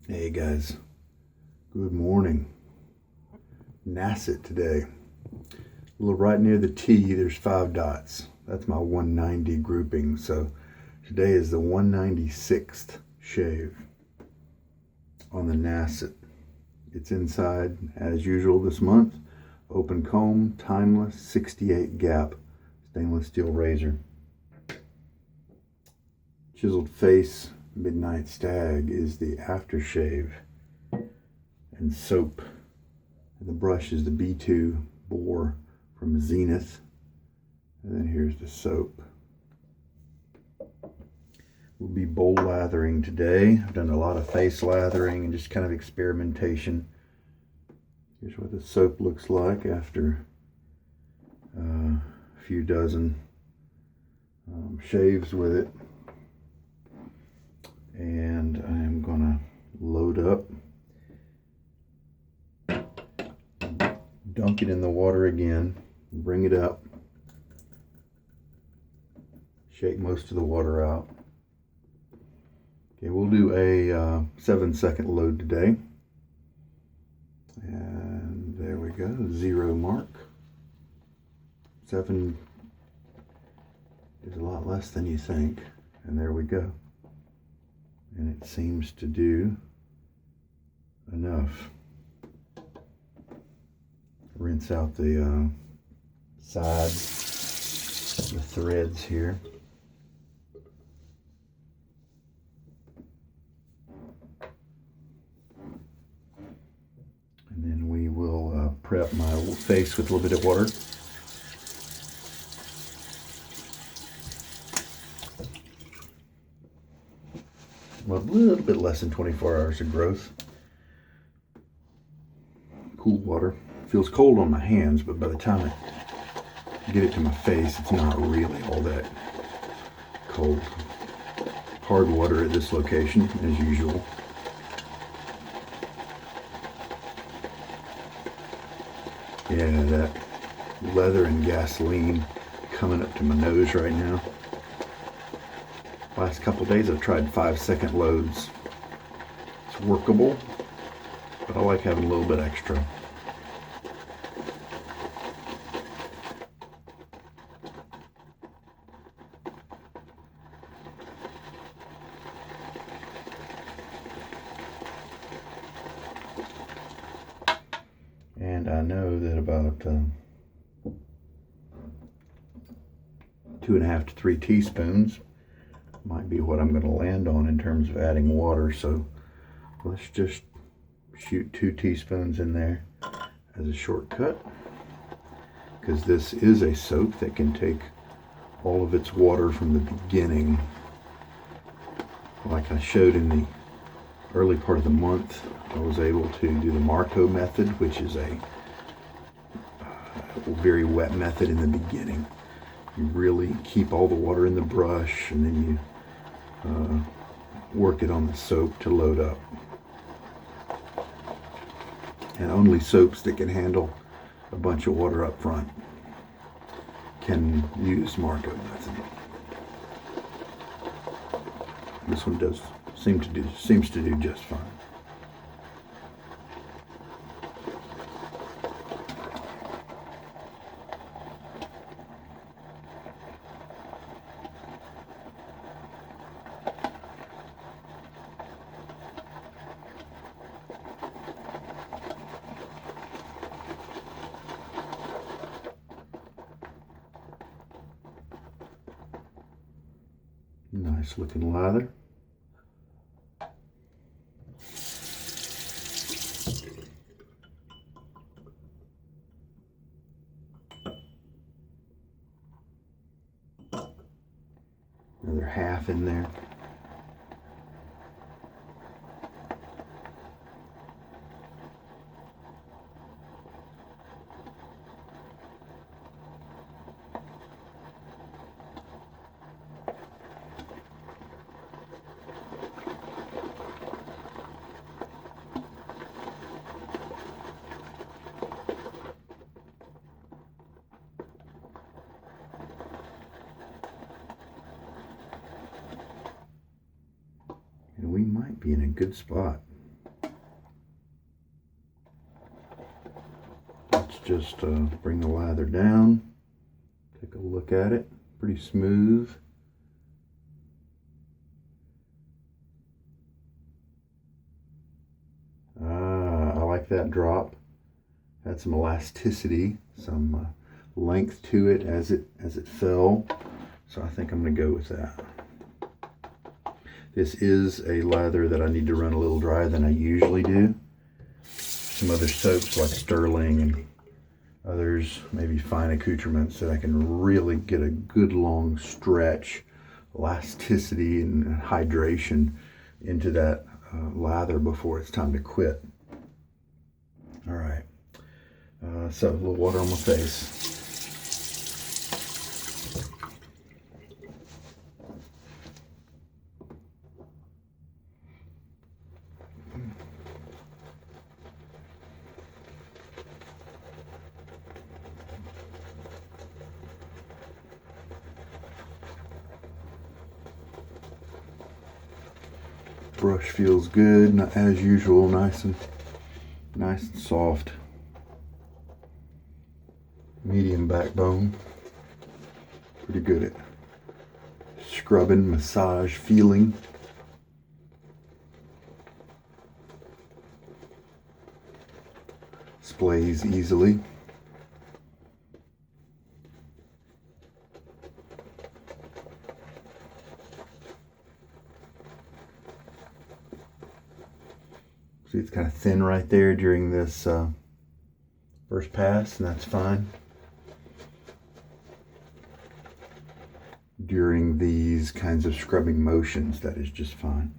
Hey guys, good morning. Nacet today. A little right near the T, there's 5 dots. That's my 190 grouping. So today is the 196th shave on the Nacet. It's inside as usual this month. Open comb, timeless, 68 gap, stainless steel razor. Chiseled face, Midnight Stag is the aftershave, and soap. And the brush is the B2 bore from Zenith. And then here's the soap. We'll be bowl lathering today. I've done a lot of face lathering and just kind of experimentation. Here's what the soap looks like after a few dozen shaves with it. And I am gonna load up, dunk it in the water again, bring it up, shake most of the water out. Okay, we'll do a 7-second load today. And there we go, 0 mark. 7 is a lot less than you think. And there we go. And it seems to do enough. Rinse out the sides, the threads here. And then we will prep my face with a little bit of water. Well, a little bit less than 24 hours of growth. Cool water. Feels cold on my hands, but by the time I get it to my face, it's not really all that cold. Hard water at this location, as usual. Yeah, that leather and gasoline coming up to my nose right now. Last couple days I've tried 5-second loads. It's workable, but I like having a little bit extra. And I know that about 2.5 to 3 teaspoons might be what I'm going to land on in terms of adding water. So let's just shoot 2 teaspoons in there as a shortcut, because this is a soap that can take all of its water from the beginning. Like I showed in the early part of the month, I was able to do the Marco method, which is a very wet method in the beginning. You really keep all the water in the brush, and then you work it on the soap to load up. And only soaps that can handle a bunch of water up front can use Marco method. This one seems to do just fine. Nice looking lather. Another half in there. And we might be in a good spot. just bring the lather down, take a look at it. Pretty smooth. I like that drop. Had some elasticity, some length to it as it fell. So I think I'm going to go with that. This is a lather that I need to run a little drier than I usually do. Some other soaps like Sterling and others, maybe fine accoutrements, that I can really get a good long stretch, elasticity and hydration into that lather before it's time to quit. All right, so a little water on my face. Brush feels good, as usual, nice and soft. Medium backbone. Pretty good at scrubbing, massage, feeling. Splays easily. See, it's kind of thin right there during this first pass, and that's fine. During these kinds of scrubbing motions, that is just fine.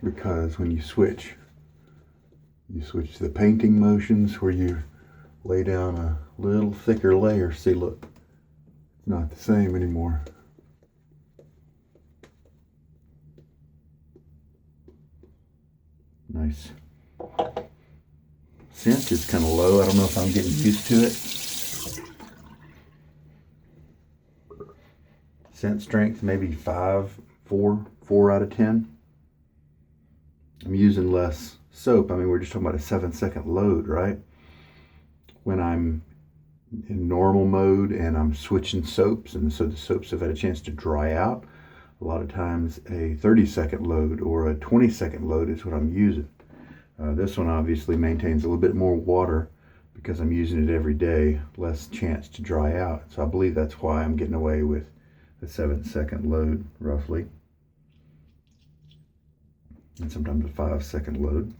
Because when you switch to the painting motions where you lay down a little thicker layer. See, look. Not the same anymore. Nice. Scent is kind of low. I don't know if I'm getting used to it. Scent strength, maybe 4 out of 10. I'm using less soap. I mean, we're just talking about a 7-second load, right? When I'm in normal mode and I'm switching soaps, and so the soaps have had a chance to dry out, a lot of times a 30-second load or a 20-second load is what I'm using. This one obviously maintains a little bit more water because I'm using it every day, less chance to dry out. So I believe that's why I'm getting away with a 7-second load roughly, and sometimes a 5-second load.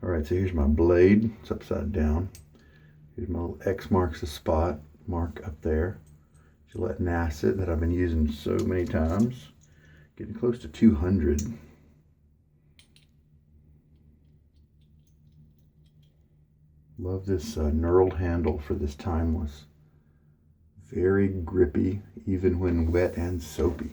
All right, so here's my blade. It's upside down. Here's my little X marks the spot mark up there. Gillette Nacet that I've been using so many times. Getting close to 200. Love this knurled handle for this timeless. Very grippy, even when wet and soapy.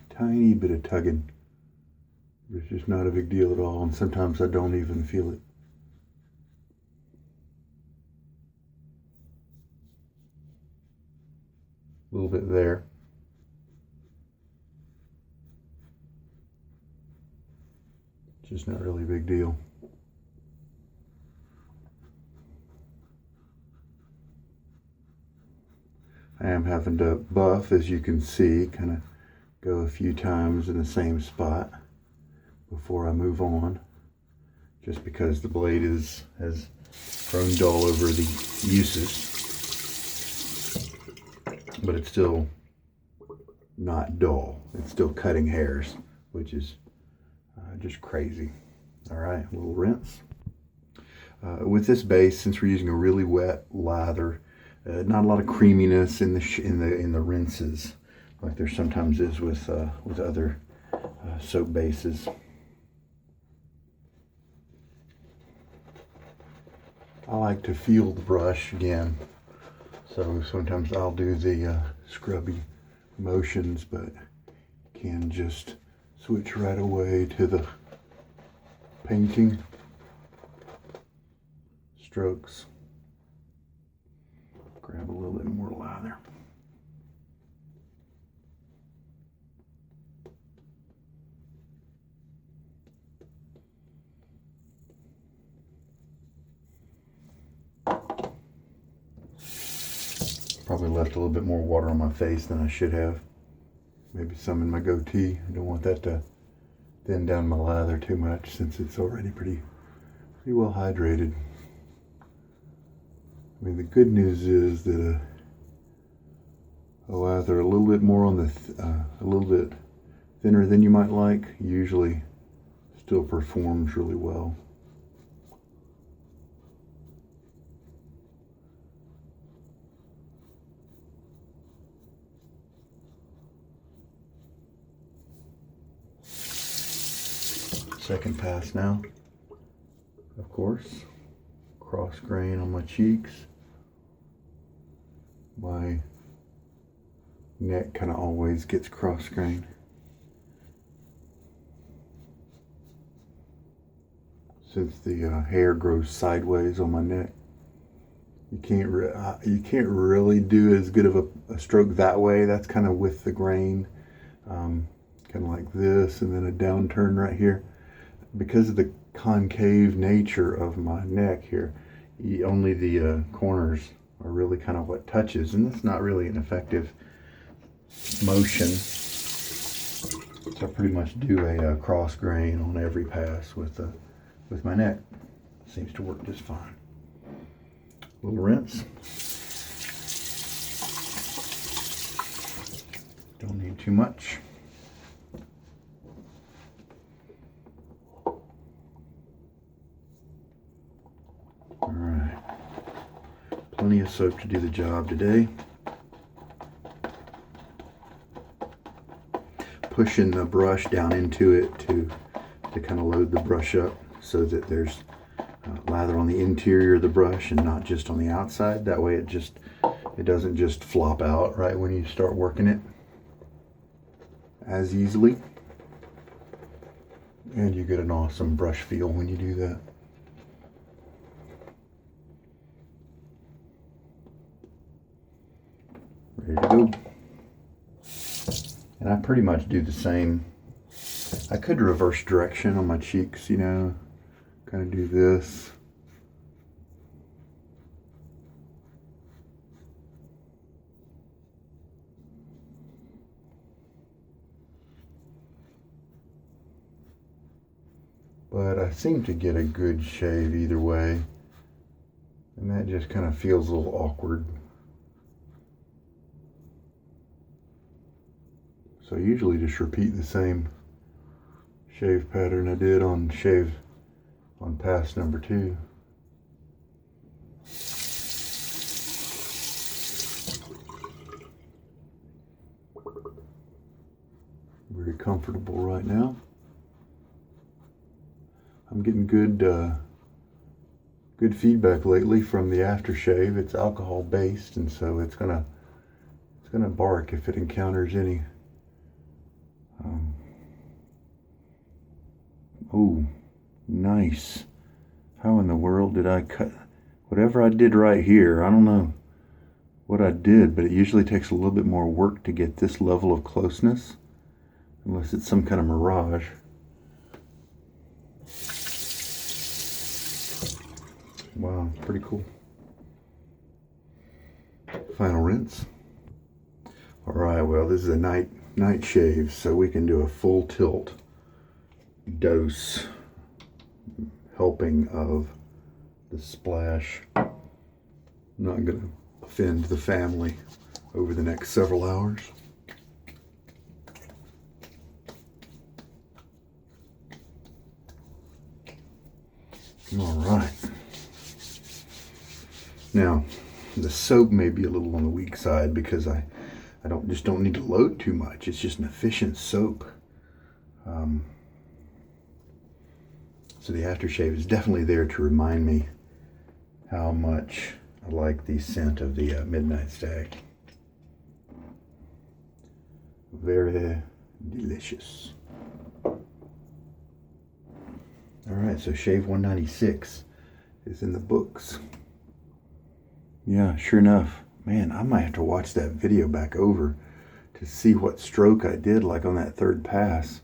Tiny bit of tugging. It's just not a big deal at all, and sometimes I don't even feel it. A little bit there. Just not really a big deal. I am having to buff, as you can see, kind of go a few times in the same spot before I move on, just because the blade has grown dull over the uses. But it's still not dull. It's still cutting hairs, which is just crazy. All right, a little rinse. With this base, since we're using a really wet lather, not a lot of creaminess in the rinses, like there sometimes is with other soap bases. I like to feel the brush again, so sometimes I'll do the scrubby motions, but can just switch right away to the painting strokes. Grab a little bit more lather. Probably left a little bit more water on my face than I should have. Maybe some in my goatee. I don't want that to thin down my lather too much since it's already pretty well hydrated. I mean, the good news is that a lather a little bit more on the a little bit thinner than you might like usually still performs really well. Second pass now, of course. Cross grain on my cheeks. My neck kind of always gets cross grain. Since the hair grows sideways on my neck, you can't really do as good of a stroke that way. That's kind of with the grain, kind of like this, and then a downturn right here. Because of the concave nature of my neck here, only the corners are really kind of what touches, and that's not really an effective motion. So I pretty much do a cross grain on every pass with my neck. Seems to work just fine. A little rinse. Don't need too much. Alright, plenty of soap to do the job today. Pushing the brush down into it to kind of load the brush up so that there's lather on the interior of the brush and not just on the outside. That way it doesn't just flop out right when you start working it as easily. And you get an awesome brush feel when you do that. Ready to go. And I pretty much do the same. I could reverse direction on my cheeks, you know, kind of do this. But I seem to get a good shave either way. And that just kind of feels a little awkward. So I usually just repeat the same shave pattern I did on pass number 2. Very comfortable right now. I'm getting good feedback lately from the aftershave. It's alcohol based, and so it's gonna bark if it encounters any. Oh, nice. How in the world did I cut? Whatever I did right here, I don't know what I did, but it usually takes a little bit more work to get this level of closeness, unless it's some kind of mirage. Wow, pretty cool. Final rinse. All right, well, this is a night shave, so we can do a full tilt dose helping of the splash. I'm not going to offend the family over the next several hours. All right. Now, the soap may be a little on the weak side because I don't need to load too much. It's just an efficient soap. So the aftershave is definitely there to remind me how much I like the scent of the Midnight Stag. Very delicious. All right, so shave 196 is in the books. Yeah, sure enough. Man, I might have to watch that video back over to see what stroke I did, like on that third pass.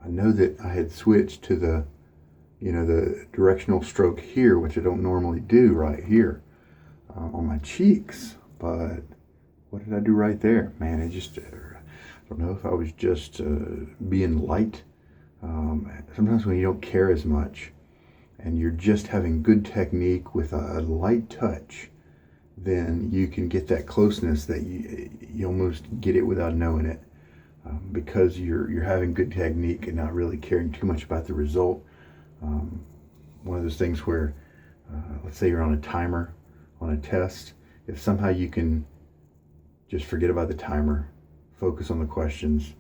I know that I had switched to the, the directional stroke here, which I don't normally do right here on my cheeks. But what did I do right there? Man, I don't know if I was just being light. Sometimes when you don't care as much and you're just having good technique with a light touch, then you can get that closeness that you almost get it without knowing it. Because you're having good technique and not really caring too much about the result. One of those things where, let's say you're on a timer, on a test, if somehow you can just forget about the timer, focus on the questions,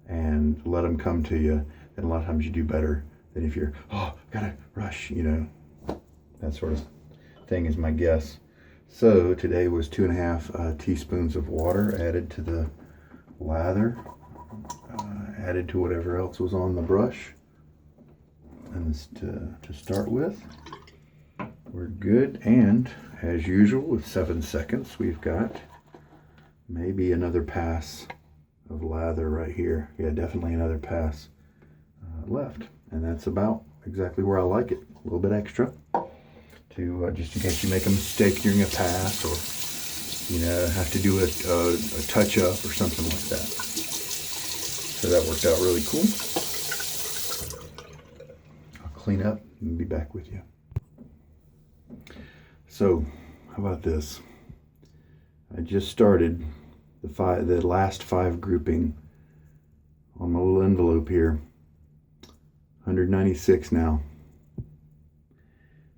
and let them come to you, then a lot of times you do better than if you're, gotta rush, that sort of thing is my guess. So today was 2.5 teaspoons of water added to the lather. Added to whatever else was on the brush. And to start with, we're good. And as usual, with 7 seconds, we've got maybe another pass of lather right here. Yeah, definitely another pass left. And that's about exactly where I like it. A little bit extra to just in case you make a mistake during a pass, or have to do a touch up or something like that. So that worked out really cool. I'll clean up and be back with you. So, how about this? I just started the last 5 grouping on my little envelope here. 196 now.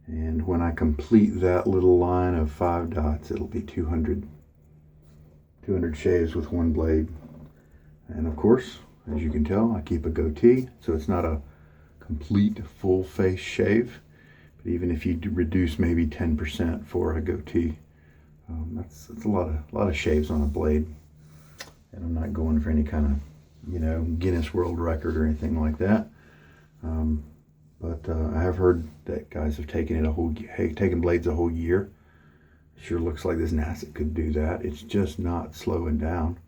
And when I complete that little line of 5 dots, it'll be 200 shaves with one blade. And of course, as you can tell, I keep a goatee, so it's not a complete full face shave. But even if you reduce maybe 10% for a goatee, that's a lot of shaves on a blade. And I'm not going for any kind of, Guinness World Record or anything like that. But I have heard that guys have taken blades a whole year. Sure looks like this Nacet could do that. It's just not slowing down.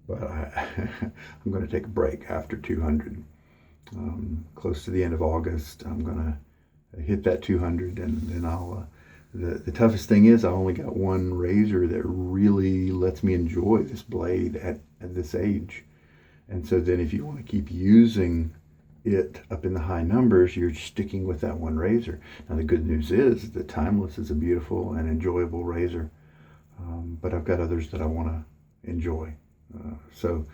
But I'm going to take a break after 200. Close to the end of August, I'm going to hit that 200, and then I'll. The toughest thing is I only got one razor that really lets me enjoy this blade at this age. And so then if you want to keep using it up in the high numbers, you're sticking with that one razor. Now the good news is that Timeless is a beautiful and enjoyable razor. But I've got others that I want to enjoy. So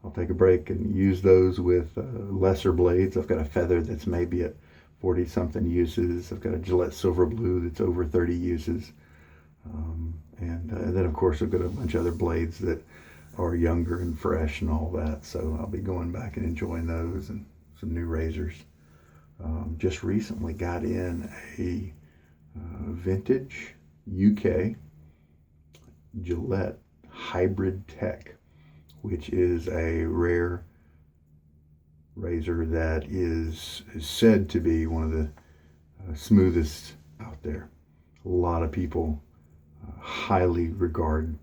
I'll take a break and use those with lesser blades. I've got a Feather that's maybe at 40 something uses. I've got a Gillette Silver Blue that's over 30 uses. And then of course I've got a bunch of other blades that are younger and fresh and all that. So I'll be going back and enjoying those and some new razors. Just recently got in a vintage UK Gillette Hybrid Tech, which is a rare razor that is said to be one of the smoothest out there. A lot of people highly regard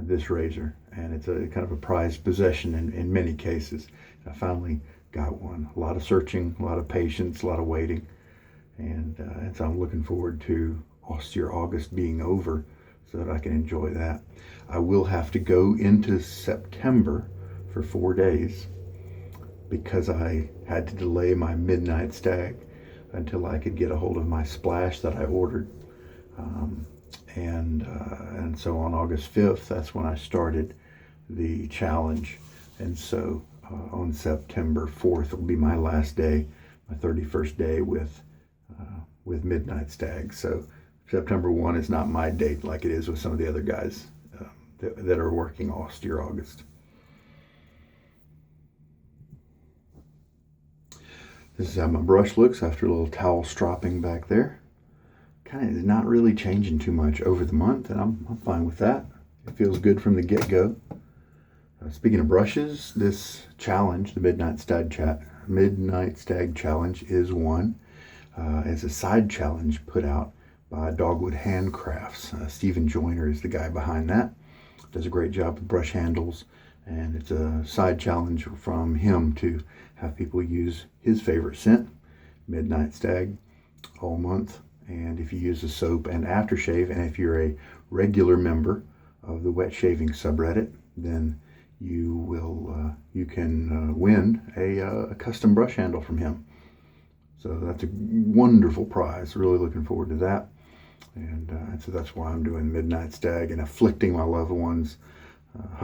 this razor, and it's a kind of a prized possession in many cases. I finally got one. A lot of searching, a lot of patience, a lot of waiting, and so I'm looking forward to Austere August being over so that I can enjoy that. I will have to go into September for 4 days because I had to delay my Midnight Stag until I could get a hold of my splash that I ordered. And so on August 5th, that's when I started the challenge. And so on September 4th will be my last day, my 31st day with Midnight Stag. So September 1 is not my date like it is with some of the other guys. that are working Austere August. This is how my brush looks after a little towel stropping back there. Kind of is not really changing too much over the month, and I'm fine with that. It feels good from the get-go. Speaking of brushes, this challenge, the Midnight Stag Challenge, is one. It's a side challenge put out by Dogwood Handcrafts. Stephen Joyner is the guy behind that. Does a great job with brush handles, and it's a side challenge from him to have people use his favorite scent, Midnight Stag, all month. And if you use the soap and aftershave, and if you're a regular member of the wet shaving subreddit, then you can win a custom brush handle from him. So that's a wonderful prize. Really looking forward to that. And so that's why I'm doing Midnight Stag and afflicting my loved ones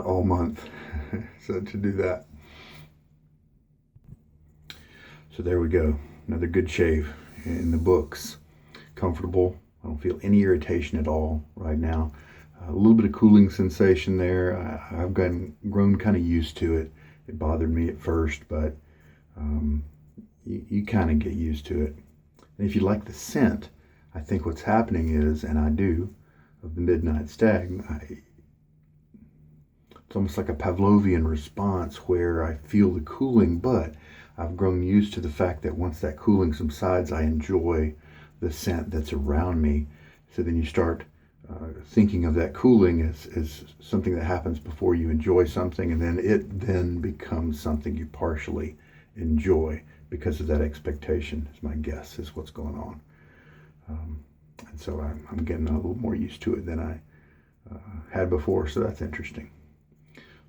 all month. So to do that. So there we go. Another good shave in the books. Comfortable. I don't feel any irritation at all right now. A little bit of cooling sensation there. I've grown kind of used to it. It bothered me at first, but you kind of get used to it. And if you like the scent, I think what's happening is, and I do, of the Midnight Stag, it's almost like a Pavlovian response where I feel the cooling, but I've grown used to the fact that once that cooling subsides, I enjoy the scent that's around me. So then you start thinking of that cooling as something that happens before you enjoy something, and then it then becomes something you partially enjoy because of that expectation, is my guess, is what's going on. And so I'm getting a little more used to it than I had before, so that's interesting.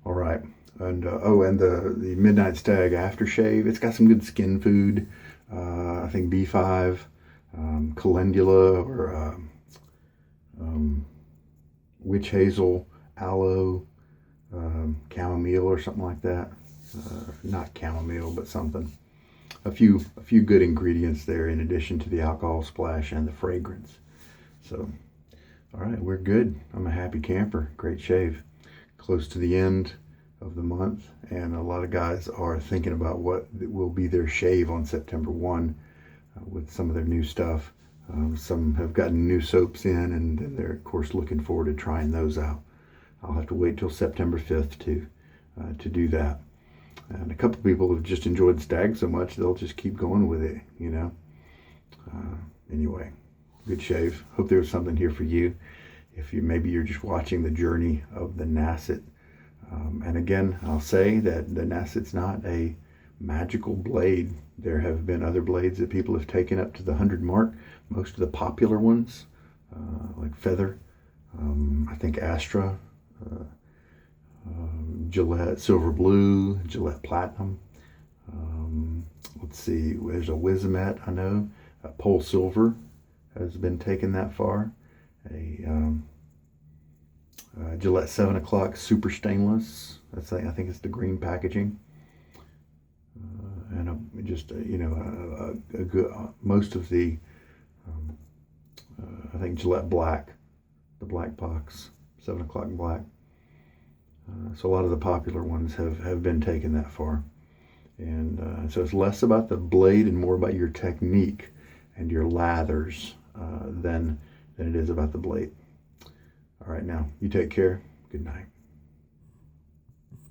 All right. And and the Midnight Stag aftershave, it's got some good skin food. I think B5, calendula, or witch hazel, aloe, chamomile, or something like that. Not chamomile, but something. A few good ingredients there in addition to the alcohol splash and the fragrance. So, all right, we're good. I'm a happy camper. Great shave. Close to the end of the month, and a lot of guys are thinking about what will be their shave on September 1 with some of their new stuff. Some have gotten new soaps in, and they're, of course, looking forward to trying those out. I'll have to wait till September 5th to do that. And a couple people have just enjoyed Stag so much, they'll just keep going with it, you know. Anyway, good shave. Hope there was something here for you. If maybe you're just watching the journey of the Nacet. And again, I'll say that the Nacet's not a magical blade. There have been other blades that people have taken up to the 100 mark. Most of the popular ones, like Feather, I think Astra, Gillette Silver Blue, Gillette Platinum. Let's see, there's a Wizamet, I know. Pole Silver has been taken that far. Gillette 7 o'clock Super Stainless. I think it's the green packaging. And a good, most of the, I think Gillette Black, the black box, 7 o'clock black. So a lot of the popular ones have been taken that far. And so it's less about the blade and more about your technique and your lathers than it is about the blade. All right, now, you take care. Good night.